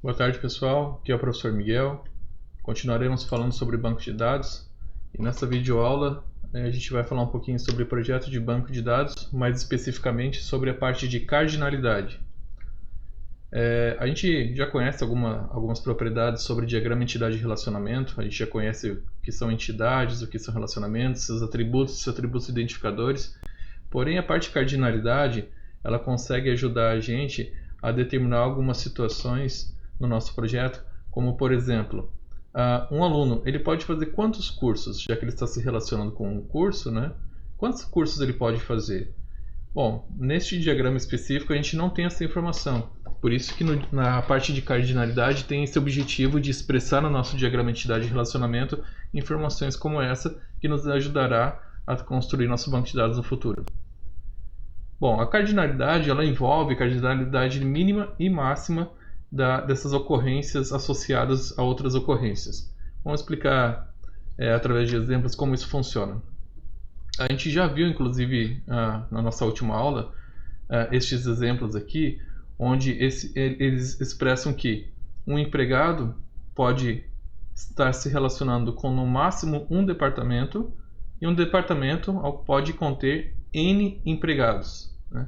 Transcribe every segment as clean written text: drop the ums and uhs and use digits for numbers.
Boa tarde, pessoal. Aqui é o professor Miguel. Continuaremos falando sobre banco de dados e nessa videoaula a gente vai falar um pouquinho sobre o projeto de banco de dados, mais especificamente sobre a parte de cardinalidade. A gente já conhece algumas propriedades sobre diagrama entidade-relacionamento. A gente já conhece o que são entidades, o que são relacionamentos, seus atributos identificadores. Porém, a parte de cardinalidade, ela consegue ajudar a gente a determinar algumas situações no nosso projeto, como por exemplo, um aluno ele pode fazer quantos cursos, já que ele está se relacionando com um curso, né? Quantos cursos ele pode fazer? Bom, neste diagrama específico a gente não tem essa informação, por isso que na parte de cardinalidade tem esse objetivo de expressar no nosso diagrama entidade e relacionamento informações como essa, que nos ajudará a construir nosso banco de dados no futuro. Bom, a cardinalidade ela envolve a cardinalidade mínima e máxima dessas ocorrências associadas a outras ocorrências. Vamos explicar através de exemplos como isso funciona. A gente já viu, inclusive, na nossa última aula, estes exemplos aqui, onde eles expressam que um empregado pode estar se relacionando com no máximo um departamento e um departamento pode conter N empregados, né?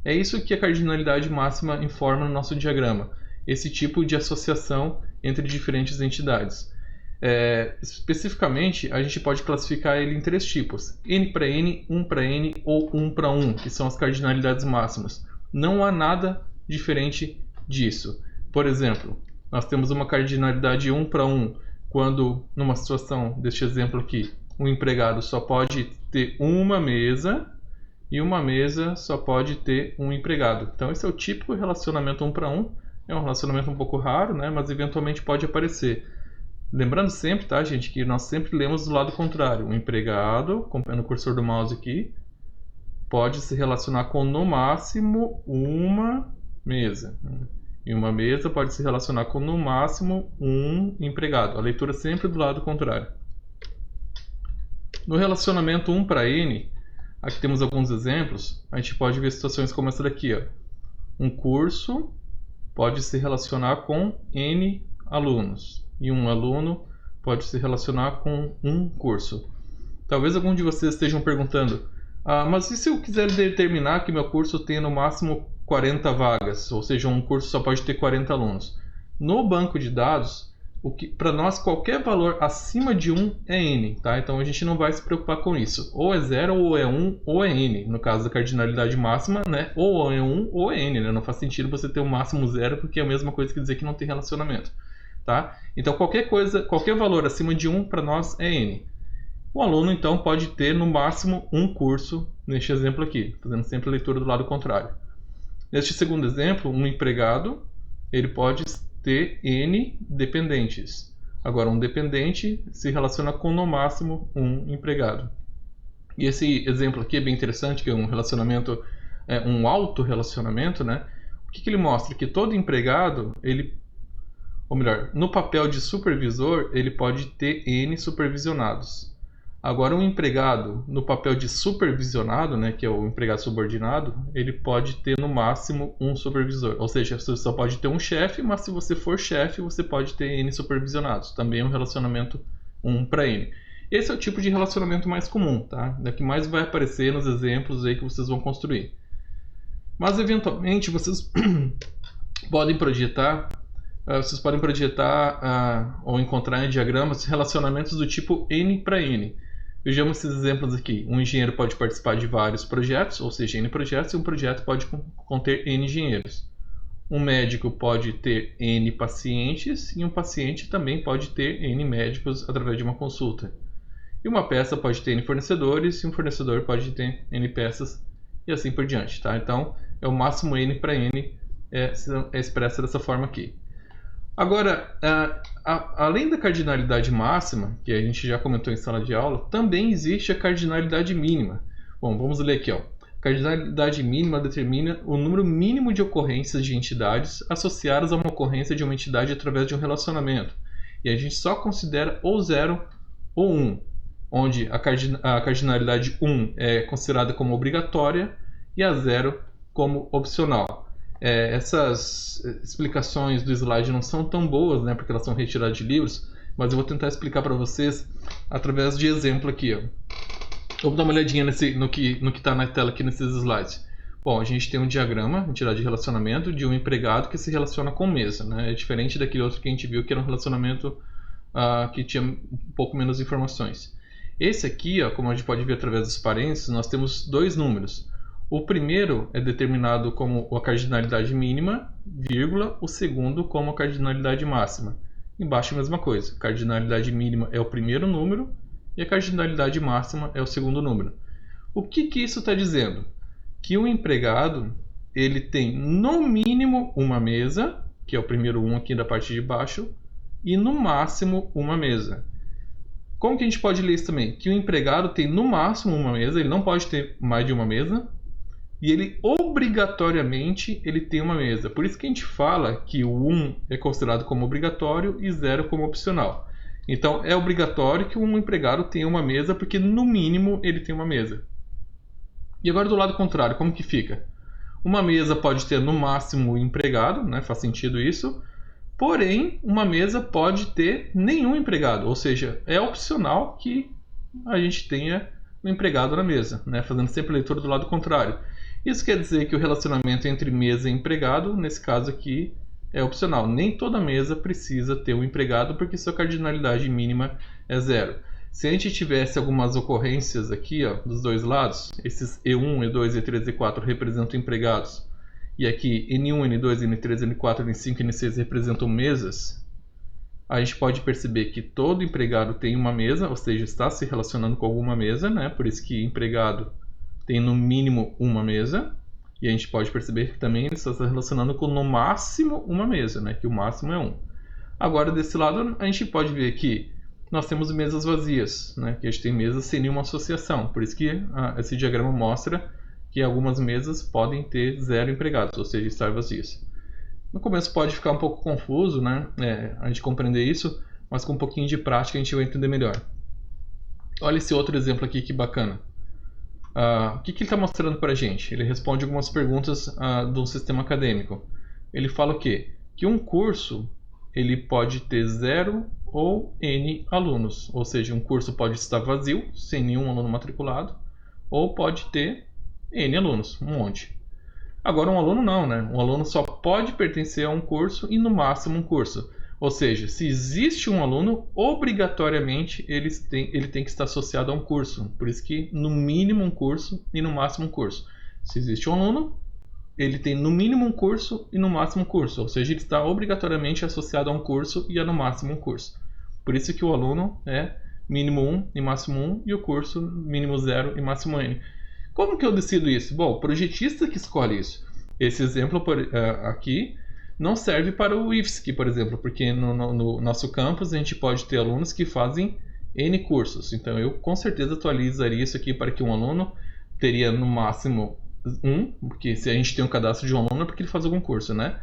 É isso que a cardinalidade máxima informa no nosso diagrama, esse tipo de associação entre diferentes entidades. Especificamente, a gente pode classificar ele em três tipos: N para N, 1 para N ou 1 para 1, que são as cardinalidades máximas. Não há nada diferente disso. Por exemplo, nós temos uma cardinalidade 1 para 1, quando, numa situação deste exemplo aqui, um empregado só pode ter uma mesa e uma mesa só pode ter um empregado. Então esse é o típico relacionamento 1 para 1. É um relacionamento um pouco raro, né? Mas eventualmente pode aparecer. Lembrando sempre, tá, gente, que nós sempre lemos do lado contrário. Um empregado, acompanhando o cursor do mouse aqui, pode se relacionar com no máximo uma mesa. E uma mesa pode se relacionar com no máximo um empregado. A leitura sempre do lado contrário. No relacionamento 1 para N, aqui temos alguns exemplos. A gente pode ver situações como essa daqui, ó. Um curso pode se relacionar com N alunos e um aluno pode se relacionar com um curso. Talvez algum de vocês estejam perguntando: mas e se eu quiser determinar que meu curso tenha no máximo 40 vagas, ou seja, um curso só pode ter 40 alunos? No banco de dados, para nós qualquer valor acima de 1 é N, tá? Então a gente não vai se preocupar com isso. Ou é 0, ou é 1, ou é N. No caso da cardinalidade máxima, né? Ou é 1 ou é N, né? Não faz sentido você ter o máximo 0, porque é a mesma coisa que dizer que não tem relacionamento, tá? Então qualquer valor acima de 1 para nós é N. O aluno então pode ter no máximo um curso, neste exemplo aqui, fazendo sempre a leitura do lado contrário. Neste segundo exemplo, um empregado, ele pode ter N dependentes. Agora, um dependente se relaciona com no máximo um empregado. E esse exemplo aqui é bem interessante, que é um relacionamento, um autorrelacionamento, né? O que ele mostra? Que todo empregado, ou melhor, no papel de supervisor, ele pode ter N supervisionados. Agora, um empregado no papel de supervisionado, né, que é o empregado subordinado, ele pode ter no máximo um supervisor. Ou seja, você só pode ter um chefe, mas se você for chefe, você pode ter N supervisionados. Também é um relacionamento 1 para N. Esse é o tipo de relacionamento mais comum, tá? É que mais vai aparecer nos exemplos aí que vocês vão construir. Mas, eventualmente, vocês podem projetar ou encontrar em diagramas relacionamentos do tipo N para N. Vejamos esses exemplos aqui. Um engenheiro pode participar de vários projetos, ou seja, N projetos, e um projeto pode conter N engenheiros. Um médico pode ter N pacientes, e um paciente também pode ter N médicos através de uma consulta. E uma peça pode ter N fornecedores, e um fornecedor pode ter N peças, e assim por diante, tá? Então, é o máximo N para N é expresso dessa forma aqui. Agora, além da cardinalidade máxima, que a gente já comentou em sala de aula, também existe a cardinalidade mínima. Bom, vamos ler aqui, ó. A cardinalidade mínima determina o número mínimo de ocorrências de entidades associadas a uma ocorrência de uma entidade através de um relacionamento. E a gente só considera ou 0 ou 1, onde a cardinalidade 1 é considerada como obrigatória e a 0 como opcional. Essas explicações do slide não são tão boas, né, porque elas são retiradas de livros, mas eu vou tentar explicar para vocês através de exemplo aqui, ó. Vamos dar uma olhadinha no que está na tela aqui nesses slides. Bom, a gente tem um diagrama retirado de relacionamento de um empregado que se relaciona com mesa, né? É diferente daquele outro que a gente viu que era um relacionamento que tinha um pouco menos informações. Esse aqui, ó, como a gente pode ver através dos parênteses, nós temos dois números. O primeiro é determinado como a cardinalidade mínima, vírgula, o segundo como a cardinalidade máxima. Embaixo a mesma coisa, a cardinalidade mínima é o primeiro número e a cardinalidade máxima é o segundo número. O que isso está dizendo? Que o empregado ele tem no mínimo uma mesa, que é o primeiro 1 aqui da parte de baixo, e no máximo uma mesa. Como que a gente pode ler isso também? Que o empregado tem no máximo uma mesa, ele não pode ter mais de uma mesa, e ele obrigatoriamente ele tem uma mesa. Por isso que a gente fala que o 1 é considerado como obrigatório e 0 como opcional. Então é obrigatório que um empregado tenha uma mesa, porque no mínimo ele tem uma mesa. E agora do lado contrário, como que fica? Uma mesa pode ter no máximo um empregado, né? Faz sentido isso. Porém, uma mesa pode ter nenhum empregado, ou seja, é opcional que a gente tenha um empregado na mesa, né? Fazendo sempre a leitura do lado contrário. Isso quer dizer que o relacionamento entre mesa e empregado, nesse caso aqui, é opcional. Nem toda mesa precisa ter um empregado, porque sua cardinalidade mínima é 0. Se a gente tivesse algumas ocorrências aqui, ó, dos dois lados, esses E1, E2, E3, E4 representam empregados, e aqui N1, N2, N3, N4, N5 e N6 representam mesas, a gente pode perceber que todo empregado tem uma mesa, ou seja, está se relacionando com alguma mesa, né? Por isso que empregado tem no mínimo uma mesa, e a gente pode perceber que também ele está se relacionando com no máximo uma mesa, né? Que o máximo é 1. Agora desse lado a gente pode ver que nós temos mesas vazias, né? Que a gente tem mesas sem nenhuma associação, por isso que esse diagrama mostra que algumas mesas podem ter 0 empregados, ou seja, estar vazias. No começo pode ficar um pouco confuso, né? A gente compreender isso, mas com um pouquinho de prática a gente vai entender melhor. Olha esse outro exemplo aqui, que bacana. O que ele está mostrando para a gente? Ele responde algumas perguntas do sistema acadêmico. Ele fala o quê? Que um curso ele pode ter 0 ou N alunos, ou seja, um curso pode estar vazio, sem nenhum aluno matriculado, ou pode ter N alunos, um monte. Agora um aluno não, né? Um aluno só pode pertencer a um curso e no máximo um curso. Ou seja, se existe um aluno, obrigatoriamente ele tem que estar associado a um curso. Por isso que no mínimo um curso e no máximo um curso. Se existe um aluno, ele tem no mínimo um curso e no máximo um curso. Ou seja, ele está obrigatoriamente associado a um curso e a no máximo um curso. Por isso que o aluno é mínimo 1 e máximo 1 e o curso mínimo 0 e máximo N. Como que eu decido isso? Bom, o projetista que escolhe isso. Esse exemplo aqui não serve para o IFSC, por exemplo, porque no nosso campus a gente pode ter alunos que fazem N cursos. Então eu com certeza atualizaria isso aqui para que um aluno teria no máximo 1, porque se a gente tem um cadastro de um aluno é porque ele faz algum curso, né?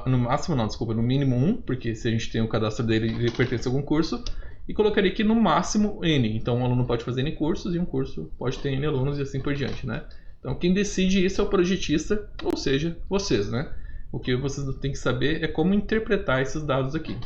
No máximo não, desculpa, no mínimo 1, porque se a gente tem o cadastro dele, ele pertence a algum curso. E colocaria aqui no máximo N. Então um aluno pode fazer N cursos e um curso pode ter N alunos e assim por diante, né? Então quem decide isso é o projetista, ou seja, vocês, né? O que vocês têm que saber é como interpretar esses dados aqui.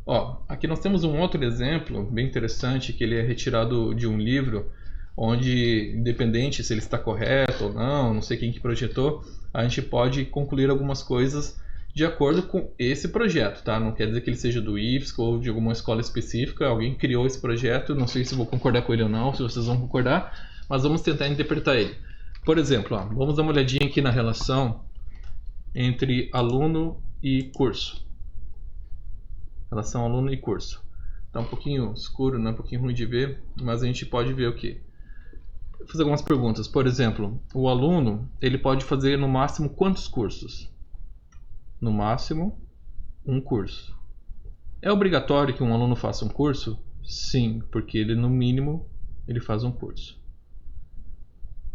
Ó, aqui nós temos um outro exemplo bem interessante, que ele é retirado de um livro, onde, independente se ele está correto ou não sei quem que projetou, a gente pode concluir algumas coisas de acordo com esse projeto, tá? Não quer dizer que ele seja do IFSC ou de alguma escola específica, alguém criou esse projeto, não sei se vou concordar com ele ou não, se vocês vão concordar, mas vamos tentar interpretar ele. Por exemplo, ó, vamos dar uma olhadinha aqui na relação entre aluno e curso. Relação aluno e curso. Tá um pouquinho escuro, né? Um pouquinho ruim de ver, mas a gente pode ver o quê? Vou fazer algumas perguntas. Por exemplo, o aluno ele pode fazer no máximo quantos cursos? No máximo, um curso. É obrigatório que um aluno faça um curso? Sim, porque ele no mínimo ele faz um curso.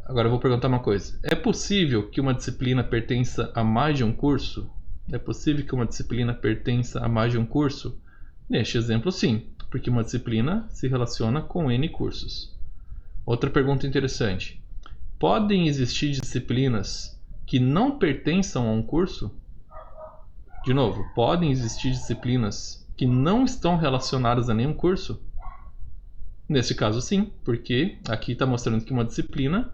Agora eu vou perguntar uma coisa. É possível que uma disciplina pertença a mais de um curso? É possível que uma disciplina pertença a mais de um curso? Neste exemplo, sim, porque uma disciplina se relaciona com N cursos. Outra pergunta interessante. Podem existir disciplinas que não pertençam a um curso, de novo, podem existir disciplinas que não estão relacionadas a nenhum curso? Nesse caso, sim, porque aqui está mostrando que uma disciplina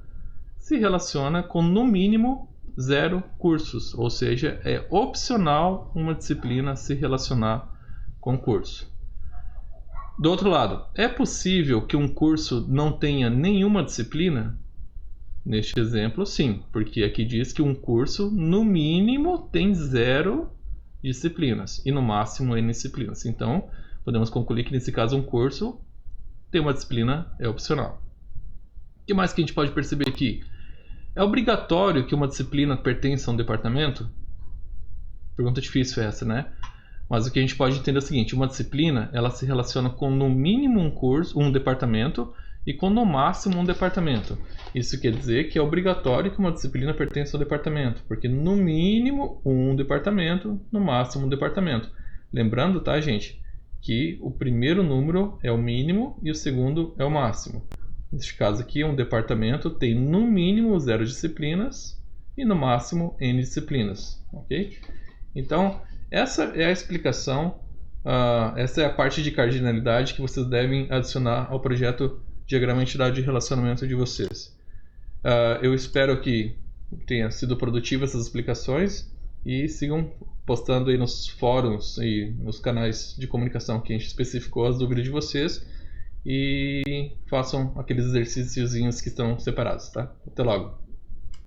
se relaciona com, no mínimo, 0 cursos, ou seja, é opcional uma disciplina se relacionar com curso. Do outro lado, é possível que um curso não tenha nenhuma disciplina? Neste exemplo, sim, porque aqui diz que um curso, no mínimo, tem 0 disciplinas e no máximo N disciplinas. Então, podemos concluir que nesse caso um curso tem uma disciplina, é opcional. O que mais que a gente pode perceber aqui? É obrigatório que uma disciplina pertença a um departamento? Pergunta difícil essa, né? Mas o que a gente pode entender é o seguinte: uma disciplina, ela se relaciona com no mínimo um curso, um departamento, e com no máximo um departamento. Isso quer dizer que é obrigatório que uma disciplina pertença ao departamento, porque no mínimo um departamento, no máximo um departamento. Lembrando, tá, gente, que o primeiro número é o mínimo e o segundo é o máximo. Neste caso aqui, um departamento tem no mínimo 0 disciplinas e no máximo N disciplinas, ok? Então, essa é a explicação, essa é a parte de cardinalidade que vocês devem adicionar ao projeto Diagrama Entidade de Relacionamento de vocês. Eu espero que tenha sido produtivo essas explicações e sigam postando aí nos fóruns e nos canais de comunicação que a gente especificou as dúvidas de vocês e façam aqueles exercíciozinhos que estão separados, tá? Até logo!